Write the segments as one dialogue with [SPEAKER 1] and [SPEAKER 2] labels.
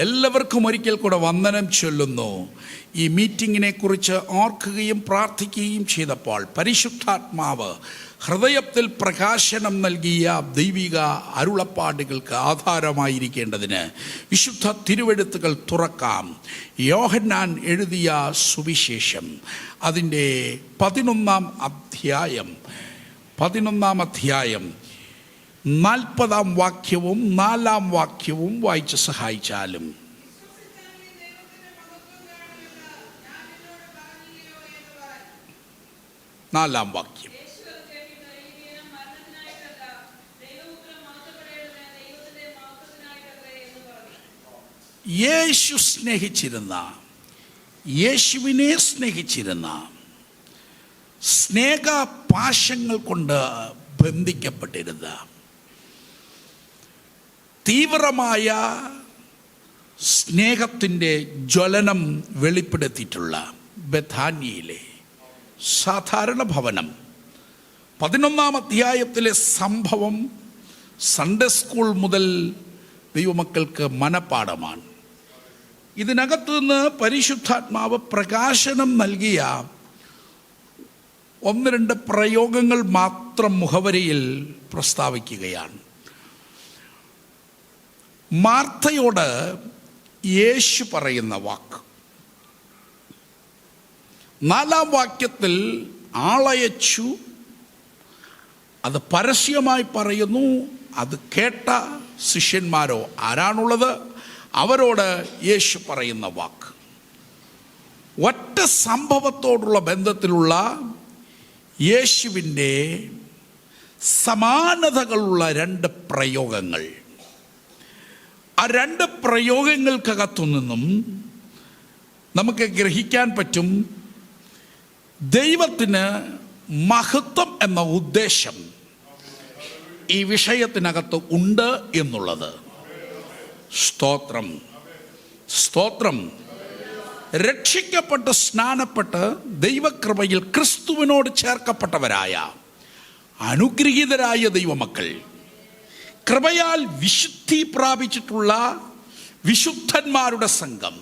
[SPEAKER 1] എല്ലാവർക്കും ഒരിക്കൽ കൂടെ വന്ദനം ചൊല്ലുന്നു. ഈ മീറ്റിങ്ങിനെ കുറിച്ച് ഓർക്കുകയും പ്രാർത്ഥിക്കുകയും ചെയ്തപ്പോൾ പരിശുദ്ധാത്മാവ് ഹൃദയത്തിൽ പ്രകാശനം നൽകിയ ദൈവിക അരുളപ്പാടുകൾക്ക് ആധാരമായിരിക്കേണ്ടതിന് വിശുദ്ധ തിരുവെഴുത്തുകൾ തുറക്കാം. യോഹന്നാൻ എഴുതിയ സുവിശേഷം അതിൻ്റെ 11-ാം അധ്യായം 40-ാം വാക്യവും 4-ാം വാക്യവും വായിച്ച് സഹായിച്ചാലും. 4-ാം വാക്യം. യേശുവിനെ സ്നേഹിച്ചിരുന്ന സ്നേഹപാശങ്ങൾ കൊണ്ട് ബന്ധിക്കപ്പെട്ടിരുന്ന തീവ്രമായ സ്നേഹത്തിൻ്റെ ജ്വലനം വെളിപ്പെടുത്തിയിട്ടുള്ള ബഥാനിയയിലെ സാധാരണ ഭവനം 11-ാം അധ്യായത്തിലെ സംഭവം സൺഡേ സ്കൂൾ മുതൽ ദൈവമക്കൾക്ക് മനപ്പാഠമാണ്. ഇതിനകത്തു നിന്ന് പരിശുദ്ധാത്മാവ് പ്രകാശനം നൽകിയ 1-2 പ്രയോഗങ്ങൾ മാത്രം മുഖവരിയിൽ പ്രസ്താവിക്കുകയാണ്. മാർത്തയോട് യേശു പറയുന്ന വാക്ക് 4-ാം വാക്യത്തിൽ ആളയച്ചു, അത് പരസ്യമായി പറയുന്നു. അത് കേട്ട ശിഷ്യന്മാരോ ആരാണുള്ളത്? അവരോട് യേശു പറയുന്ന വാക്ക് ഒറ്റ സംഭവത്തോടുള്ള ബന്ധത്തിലുള്ള യേശുവിൻ്റെ സമാനതകളുള്ള 2 പ്രയോഗങ്ങൾ. ആ 2 പ്രയോഗങ്ങൾക്കകത്തു നിന്നും നമുക്ക് ഗ്രഹിക്കാൻ പറ്റും ദൈവത്തിന് മഹത്വം എന്ന ഉദ്ദേശം ഈ വിഷയത്തിനകത്ത് ഉണ്ട് എന്നുള്ളത്. സ്തോത്രം, സ്തോത്രം. രക്ഷിക്കപ്പെട്ട് സ്നാനപ്പെട്ട് ദൈവകൃപയിൽ ക്രിസ്തുവിനോട് ചേർക്കപ്പെട്ടവരായ അനുഗ്രഹീതരായ ദൈവമക്കൾ, കൃപയാൽ വിശുദ്ധി പ്രാപിച്ചിട്ടുള്ള വിശുദ്ധന്മാരുടെ സംഘം,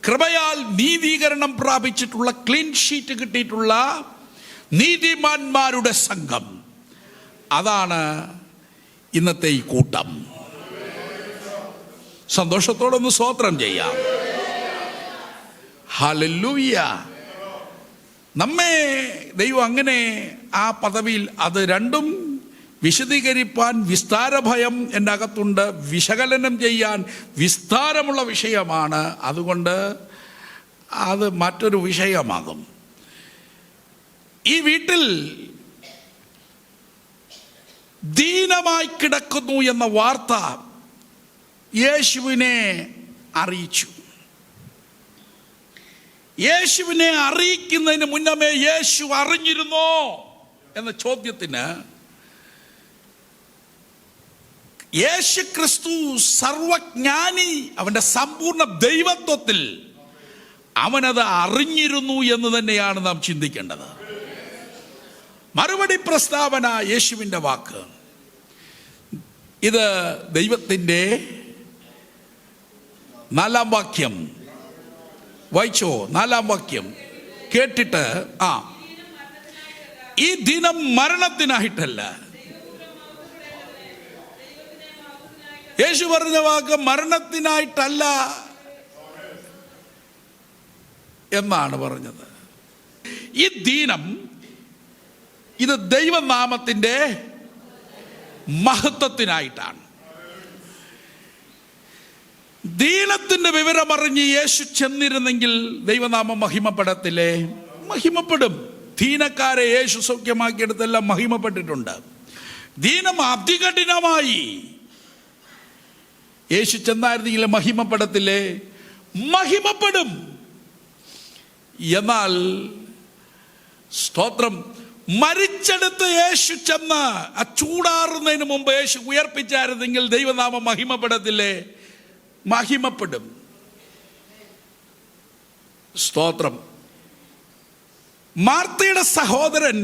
[SPEAKER 1] കൃപയാൽ നീതീകരണം പ്രാപിച്ചിട്ടുള്ള ക്ലീൻ ഷീറ്റ് കിട്ടിയിട്ടുള്ള നീതിമാന്മാരുടെ സംഘം, അതാണ് ഇന്നത്തെ ഈ കൂട്ടം. സന്തോഷത്തോടൊന്ന് സ്തോത്രം ചെയ്യാം. ഹല്ലേലൂയ. നമ്മെ ദൈവം അങ്ങനെ ആ പദവിയിൽ അത് രണ്ടും വിശദീകരിപ്പാൻ വിസ്താരഭയം എൻ്റെ അകത്തുണ്ട്. വിശകലനം ചെയ്യാൻ വിസ്താരമുള്ള വിഷയമാണ്. അതുകൊണ്ട് അത് മറ്റൊരു വിഷയമാകും. ഈ വീട്ടിൽ ദീനമായി കിടക്കുന്നു എന്ന വാർത്ത യേശുവിനെ അറിയിച്ചു. യേശുവിനെ അറിയിക്കുന്നതിന് മുന്നമേ യേശു അറിഞ്ഞിരുന്നോ എന്ന ചോദ്യത്തിന് യേശു ക്രിസ്തു സർവജ്ഞാനി, അവൻ്റെ സമ്പൂർണ്ണ ദൈവത്വത്തിൽ അവനത് അറിഞ്ഞിരുന്നു എന്ന് തന്നെയാണ് നാം ചിന്തിക്കേണ്ടത്. മറുപടി പ്രസ്താവന യേശുവിൻ്റെ വാക്ക്. ഇത് ദൈവത്തിൻ്റെ 4-ാം വാക്യം വായിച്ചോ. 4-ാം വാക്യം കേട്ടിട്ട് ഈ ദിനം മരണത്തിനായിട്ടല്ല. യേശു പറഞ്ഞ വാക്ക് മരണത്തിനായിട്ടല്ല എന്നാണ് പറഞ്ഞത്. ഈ ദിനം ഇത് ദൈവനാമത്തിൻ്റെ മഹത്വത്തിനായിട്ടാണ്. ദീനത്തിന്റെ വിവരമറിഞ്ഞ് യേശു ചെന്നിരുന്നെങ്കിൽ ദൈവനാമം മഹിമപ്പെടത്തില്ലേ? മഹിമപ്പെടും. ദീനക്കാരെ യേശു സൗഖ്യമാക്കിയെടുത്തെല്ലാം മഹിമപ്പെട്ടിട്ടുണ്ട്. ദീനം അതികഠിനമായി യേശു ചെന്നായിരുന്നെങ്കിൽ മഹിമപ്പെടത്തില്ലേ? മഹിമപ്പെടും. എന്നാൽ സ്തോത്രം, മരിച്ചെടുത്ത് യേശു ചെന്ന് ആ ചൂടാറുന്നതിന് മുമ്പ് യേശു ഉയർപ്പിച്ചായിരുന്നെങ്കിൽ ദൈവനാമം മഹിമപ്പെടത്തില്ലേ? മഹിമപ്പെടും. സ്തോത്രം. മാർത്തയുടെ സഹോദരൻ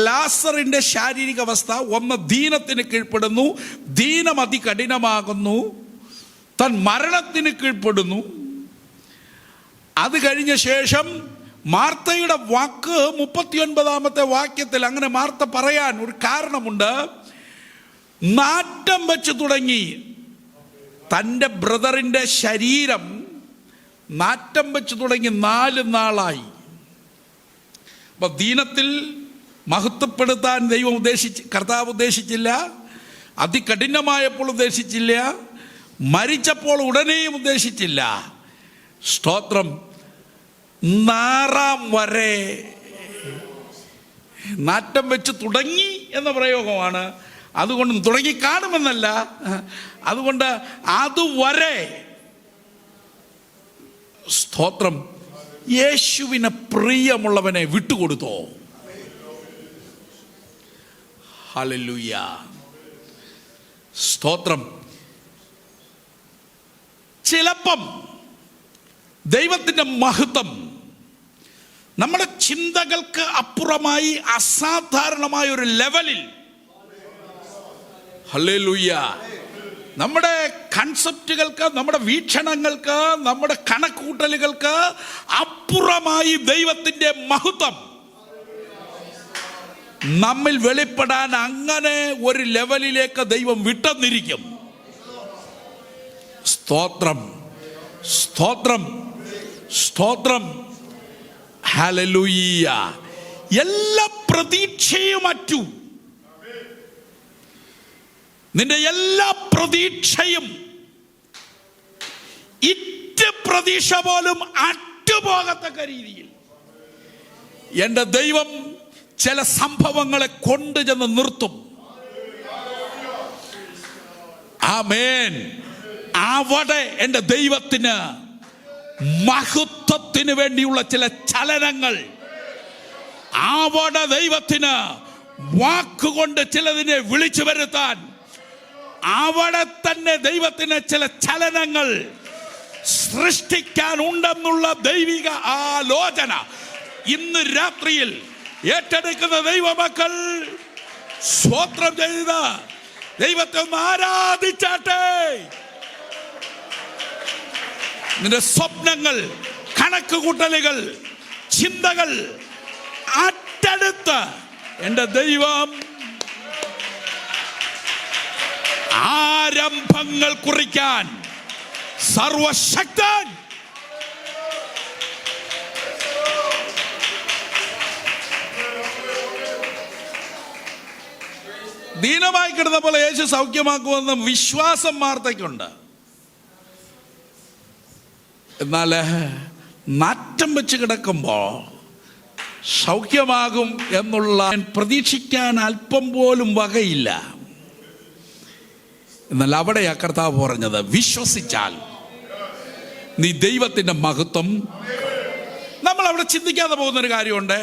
[SPEAKER 1] ലാസറിന്റെ ശാരീരിക അവസ്ഥ ഒന്ന് ദീനത്തിന് കീഴ്പ്പെടുന്നു, ദീനം അതികഠിനമാകുന്നു. താൻ മരണത്തിന് കീഴ്പ്പെടുന്നു. അത് കഴിഞ്ഞ ശേഷം മാർത്തയുടെ വാക്ക് 39-ാമത്തെ വാക്യത്തിൽ, അങ്ങനെ മാർത്ത പറയാൻ ഒരു കാരണമുണ്ട്. നാറ്റം വെച്ച് തുടങ്ങി. തൻ്റെ ബ്രദറിൻ്റെ ശരീരം നാറ്റം വെച്ച് തുടങ്ങി 4 നാളായി. അപ്പൊ ദീനത്തിൽ മഹത്വപ്പെടുത്താൻ കർത്താവ് ഉദ്ദേശിച്ചില്ല. അതികഠിനമായപ്പോൾ ഉദ്ദേശിച്ചില്ല. മരിച്ചപ്പോൾ ഉടനെയും ഉദ്ദേശിച്ചില്ല. സ്തോത്രം. നാറാം വരെ നാറ്റം വെച്ച് തുടങ്ങി എന്ന പ്രയോഗമാണ്. അതുകൊണ്ട് തുടങ്ങി കാണുമെന്നല്ല, അതുകൊണ്ട് അതുവരെ സ്തോത്രം യേശുവിന് പ്രിയമുള്ളവനെ വിട്ടുകൊടുത്തോ. ഹല്ലേലൂയ, സ്തോത്രം. ചിലപ്പം ദൈവത്തിൻ്റെ മഹത്വം നമ്മുടെ ചിന്തകൾക്ക് അപ്പുറമായി അസാധാരണമായ ഒരു ലെവലിൽ, ഹല്ലേലൂയ, നമ്മുടെ കൺസെപ്റ്റുകൾക്ക്, നമ്മുടെ വീക്ഷണങ്ങൾക്ക്, നമ്മുടെ കണക്കൂട്ടലുകൾക്ക് അപ്പുറമായി ദൈവത്തിൻ്റെ മഹത്വം നമ്മിൽ വെളിപ്പെടാൻ അങ്ങനെ ഒരു ലെവലിലേക്ക് ദൈവം വിട്ടെന്നിരിക്കും. സ്തോത്രം, സ്തോത്രം, സ്തോത്രം. ഹല്ലേലൂയ. എല്ലാ പ്രതീക്ഷയും അറ്റു. നിന്റെ എല്ലാ പ്രതീക്ഷയും, ഇറ്റ് പ്രതീക്ഷ പോലും അറ്റുപോകത്തക്ക രീതിയിൽ എൻ്റെ ദൈവം ചില സംഭവങ്ങളെ കൊണ്ടുചെന്ന് നിർത്തും. ആമേൻ. അവിടെ എൻ്റെ ദൈവത്തിന് മഹത്വത്തിന് വേണ്ടിയുള്ള ചില ചലനങ്ങൾ, അവിടെ ദൈവത്തിന് വാക്കുകൊണ്ട് ചിലതിനെ വിളിച്ചു വരുത്താൻ, അവിടെ തന്നെ ദൈവത്തിന് ചില ചലനങ്ങൾ സൃഷ്ടിക്കാൻ ഉണ്ടെന്നുള്ള ദൈവിക ആലോചന ഇന്ന് രാത്രിയിൽ ഏറ്റെടുക്കുന്ന ദൈവമക്കൾ സ്തോത്രം ചെയ്ത ദൈവത്തെ ഒന്ന് ആരാധിച്ചാട്ടെ. നിന്റെ സ്വപ്നങ്ങൾ, കണക്കുകൂട്ടലുകൾ, ചിന്തകൾ അറ്റടുത്ത് എൻ്റെ ദൈവം ആരംഭങ്ങൾ കുറിക്കാൻ സർവശക്തൻ. ദീനമായി കിടന്നപ്പോൾ യേശു സൗഖ്യമാക്കുമെന്ന വിശ്വാസം മാർത്തയ്ക്കുണ്ട്. എന്നാൽ നാറ്റം വെച്ച് കിടക്കുമ്പോൾ സൗഖ്യമാകും എന്നുള്ള പ്രതീക്ഷിക്കാൻ അല്പം പോലും വകയില്ല. എന്നാൽ അവിടെയാ കർത്താവ് പറഞ്ഞത്, വിശ്വസിച്ചാൽ നീ ദൈവത്തിൻ്റെ മഹത്വം. നമ്മൾ അവിടെ ചിന്തിക്കാതെ പോകുന്നൊരു കാര്യമുണ്ട്,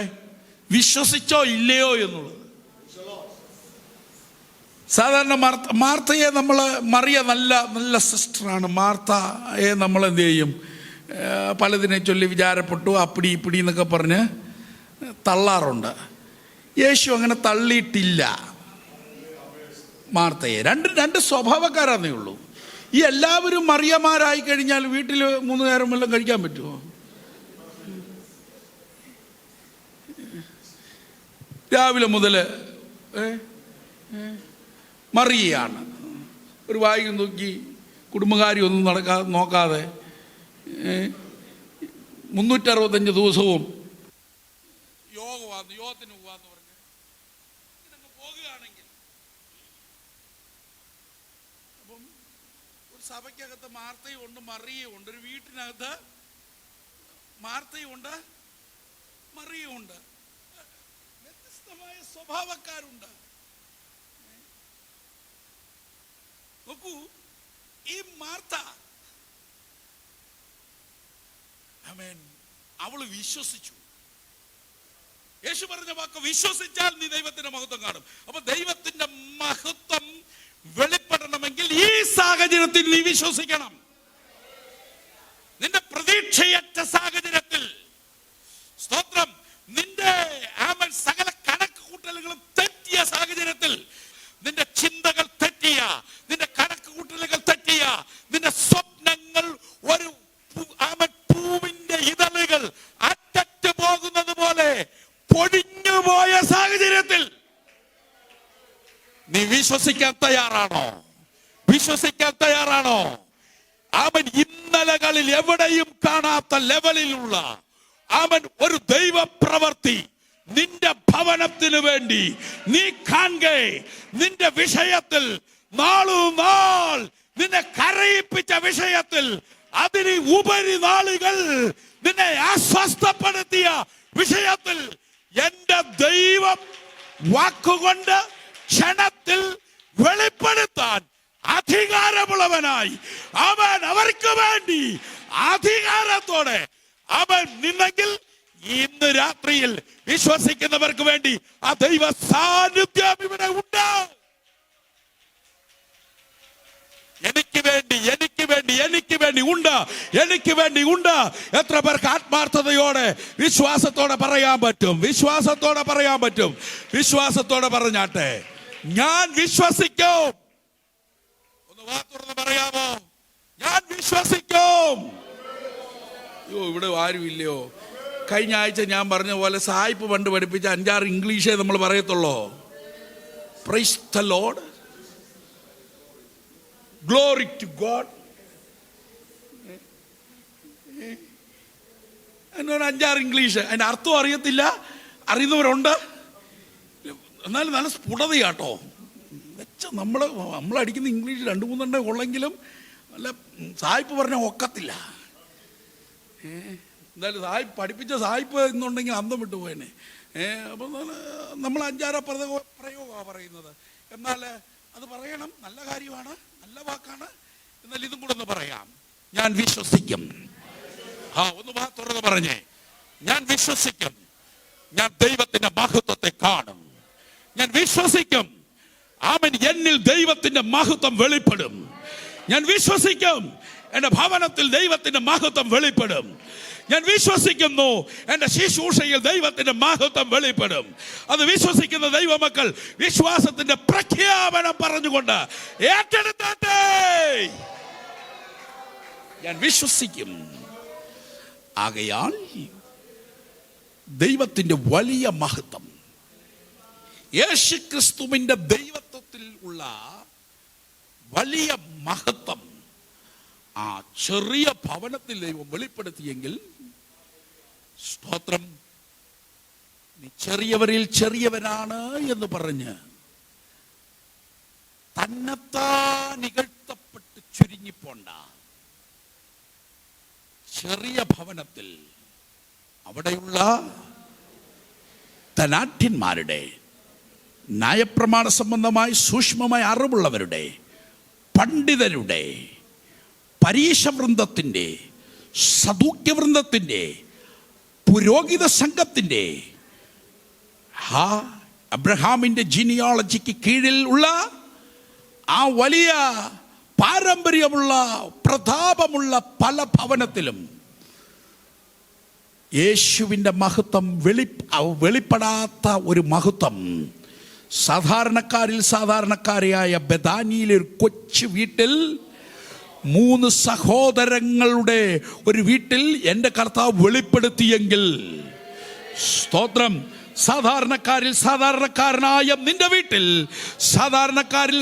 [SPEAKER 1] വിശ്വസിച്ചോ ഇല്ലയോ എന്നുള്ളത്. സാധാരണ മാർത്തയെ നമ്മൾ, മറിയ നല്ല നല്ല സിസ്റ്ററാണ്, മാർത്തയെ നമ്മൾ എന്ത് ചെയ്യും, പലതിനെ ചൊല്ലി വിചാരപ്പെട്ടു, അപ്പിടി ഇപ്പിടി എന്നൊക്കെ പറഞ്ഞ് തള്ളാറുണ്ട്. യേശു അങ്ങനെ തള്ളിയിട്ടില്ല മാർത്തയെ. രണ്ട് സ്വഭാവക്കാരാന്നേ ഉള്ളൂ. ഈ എല്ലാവരും മറിയമാരായി കഴിഞ്ഞാൽ വീട്ടിൽ 3 നേരം വല്ലതും കഴിക്കാൻ പറ്റുമോ? രാവിലെ മുതൽ മറിയയാണ്. ഒരു വായി നോക്കി കുടുംബകാര്യം ഒന്നും നോക്കാതെ 365 ദിവസവും യോഗത്തിന് പോവാന്ന് പറഞ്ഞ് ഇങ്ങനങ്ങ് പോകുകയാണെങ്കിൽ, അപ്പം ഒരു സഭയ്ക്കകത്ത് മാർത്തയും ഉണ്ട്, മറിയയും ഉണ്ട്. ഒരു വീട്ടിനകത്ത് മാർത്തയും ഉണ്ട്, മറിയയും ഉണ്ട്. വ്യത്യസ്തമായ സ്വഭാവക്കാരുണ്ട്. നോക്കൂ, ഈ മാർത്ത, ആമേൻ, അവള് വിശ്വസിച്ചു. യേശു പറഞ്ഞ വാക്ക്, വിശ്വസിച്ചാൽ നീ ദൈവത്തിന്റെ മഹത്വം കാണും. അപ്പൊ ദൈവത്തിന്റെ മഹത്വം വെളിപ്പെടണമെങ്കിൽ ഈ സാഹചര്യത്തിൽ നീ വിശ്വസിക്കണം. നിന്റെ പ്രതീക്ഷയറ്റ സാഹചര്യത്തിൽ, സ്തോത്രം, നിന്റെ ആമേൻ സകല കണക്ക് കൂട്ടലുകളും തെറ്റിയ സാഹചര്യത്തിൽ, നിന്റെ ചിന്തകൾ തെറ്റിയ, നിന്റെ കണക്ക് കൂട്ടലുകൾ തെറ്റിയ, നിന്റെ സ്വപ്നം
[SPEAKER 2] പൊടിഞ്ഞുപോയ സാഹചര്യത്തിൽ നീ വിശ്വസിക്കാൻ തയ്യാറാണോ? വിശ്വസിക്കാൻ തയ്യാറാണോ? അവൻ ഇന്നലകളിൽ എവിടെയും കാണാത്ത ലെവലിലുള്ള അവൻ ഒരു ദൈവ പ്രവൃത്തി നിന്റെ ഭവനത്തിനു വേണ്ടി നീ കാണുക. നിന്റെ വിഷയത്തിൽ നാൾ നിന്നെ കരയിപ്പിച്ച വിഷയത്തിൽ അതിന് ഉപരി നാളുകൾ നിന്നെ അസ്വസ്ഥപ്പെടുത്തിയ വിഷയത്തിൽ എന്റെ ദൈവം വാക്കുകൊണ്ട് ക്ഷണത്തിൽ വെളിപ്പെടുത്താൻ അധികാരമുള്ളവനായി അവൻ അവർക്ക് വേണ്ടി അധികാരത്തോടെ അവൻ നിന്നെങ്കിൽ ഇന്ന് രാത്രിയിൽ വിശ്വസിക്കുന്നവർക്ക് വേണ്ടി ആ ദൈവ സാന്നിധ്യം ഇവിടെ ഉണ്ട്. എനിക്ക് വേണ്ടി ഉണ്ട്. എത്ര പേർക്ക് ആത്മാർത്ഥതയോടെ വിശ്വാസത്തോടെ പറയാൻ പറ്റും? വിശ്വാസത്തോടെ പറഞ്ഞാട്ടെ, ഞാൻ വിശ്വസിക്കും. ഒന്ന് വാ തുറന്ന് പറയാമോ? ഞാൻ വിശ്വസിക്കും. അയ്യോ, ഇവിടെ ആരുമില്ലയോ? കഴിഞ്ഞ ആഴ്ച ഞാൻ പറഞ്ഞ പോലെ സായിപ്പ് പണ്ട് പഠിപ്പിച്ച 5-6 ഇംഗ്ലീഷേ നമ്മൾ പറയത്തുള്ളൂ. Praise the lord, glory to God, എന്നൊരു 5-6 ഇംഗ്ലീഷ്. അതിന്റെ അർത്ഥം അറിയത്തില്ല, അറിയുന്നവരുണ്ട്. എന്നാലും നല്ല സ്ഫുടതയാട്ടോ. നമ്മളടിക്കുന്ന ഇംഗ്ലീഷ് 2-3 ഉള്ളെങ്കിലും നല്ല സായിപ്പ് പറഞ്ഞാൽ ഒക്കത്തില്ല. എന്തായാലും സായിപ്പ് പഠിപ്പിച്ച സായിപ്പ് എന്നുണ്ടെങ്കിൽ അന്തം വിട്ടു പോയനെ. അപ്പം നമ്മൾ 5-6 പ്രയോഗമാണ് പറയുന്നത്. എന്നാൽ അത് പറയണം, നല്ല കാര്യമാണ്, നല്ല വാക്കാണ്. എന്നാൽ ഇതും കൂടെ ഒന്ന് പറയാം, ഞാൻ വിശ്വസിക്കും. ഒന്ന് തുറന്ന് പറഞ്ഞേ, ഞാൻ വിശ്വസിക്കും. ഞാൻ ദൈവത്തിന്റെ മഹത്വത്തെ കാണും. ഞാൻ വിശ്വസിക്കും, അവൻ എന്നിൽ ദൈവത്തിന്റെ മഹത്വം വെളിപ്പെടും. ഞാൻ വിശ്വസിക്കും, എന്റെ ഭവനത്തിൽ ദൈവത്തിന്റെ മഹത്വം വെളിപ്പെടും. ഞാൻ വിശ്വസിക്കുന്നു, എന്റെ ശുശ്രൂഷയിൽ ദൈവത്തിന്റെ മഹത്വം വെളിപ്പെടും. അത് വിശ്വസിക്കുന്ന ദൈവമക്കൾ വിശ്വാസത്തിന്റെ പ്രഖ്യാപനം പറഞ്ഞുകൊണ്ട് ഏറ്റെടുത്തേ. ഞാൻ വിശ്വസിക്കും. ആകയാൽ ദൈവത്തിന്റെ വലിയ മഹത്വം, യേശുക്രിസ്തുവിന്റെ ദൈവത്വത്തിൽ ഉള്ള വലിയ മഹത്വം ആ ചെറിയ ഭവനത്തിൽ ദൈവം വെളിപ്പെടുത്തിയെങ്കിൽ, സ്തോത്രം, നീ ചെറിയവരിൽ ചെറിയവനാണ് എന്ന് പറഞ്ഞ് തന്നെത്താൻ നികഴ്ത്തപ്പെട്ട് ചുരുങ്ങിപ്പോണ്ട. ചെറിയ ഭവനത്തിൽ അവിടെയുള്ള ധനാഢ്യന്മാരുടെ, ന്യായപ്രമാണ സംബന്ധമായി സൂക്ഷ്മമായ അറിവുള്ളവരുടെ, പണ്ഡിതരുടെ, പരീശവൃന്ദത്തിൻ്റെ, സദൂക്യവൃന്ദത്തിൻ്റെ, പുരോഹിത സംഘത്തിൻ്റെ, അബ്രഹാമിൻ്റെ ജീനിയോളജിക്ക് കീഴിൽ ഉള്ള ആ വലിയ പാരമ്പര്യമുള്ള പ്രതാപമുള്ള പല ഭവനത്തിലും യേശുവിൻ്റെ മഹത്വം വെളിപ്പെടാത്ത ഒരു മഹത്വം സാധാരണക്കാരിയായ ബഥാനിയിലെ ഒരു കൊച്ചു വീട്ടിൽ, 3 സഹോദരങ്ങളുടെ ഒരു വീട്ടിൽ എൻ്റെ കർത്താവ് വെളിപ്പെടുത്തിയെങ്കിൽ, സ്തോത്രം, സാധാരണക്കാരനായ നിന്റെ വീട്ടിൽ,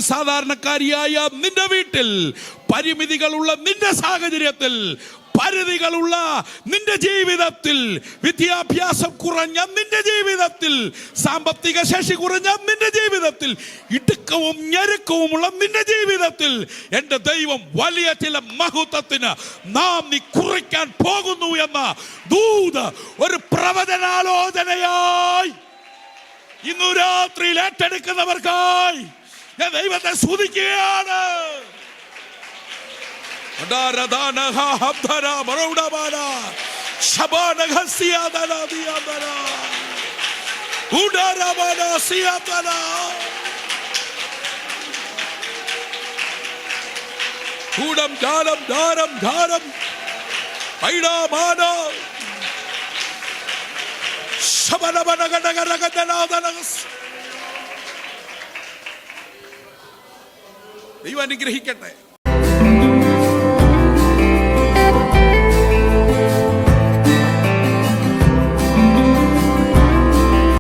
[SPEAKER 2] സാധാരണക്കാരിയായ നിന്റെ വീട്ടിൽ, പരിമിതികളുള്ള നിന്റെ സാഹചര്യത്തിൽ, പരിധികളുള്ള നിന്റെ ജീവിതത്തിൽ, വിദ്യാഭ്യാസം കുറഞ്ഞ നിന്റെ ജീവിതത്തിൽ, സാമ്പത്തിക ശേഷി കുറഞ്ഞ നിന്റെ ജീവിതത്തിൽ, ഇടുക്കവും ഞെരുക്കവുമുള്ള നിന്റെ ജീവിതത്തിൽ എൻ്റെ ദൈവം വലിയ ചില മഹത്വത്തിന് നീ കുറിക്കാൻ പോകുന്നു എന്ന ദൂത് ഒരു പ്രവചനാലോചനയായി ഇന്നു രാത്രിയിൽ ഏറ്റെടുക്കുന്നവർക്കായി ഞാൻ ദൈവത്തെ സ്തുതിക്കുകയാണ്. ദൈവം അനുഗ്രഹിക്കട്ടെ.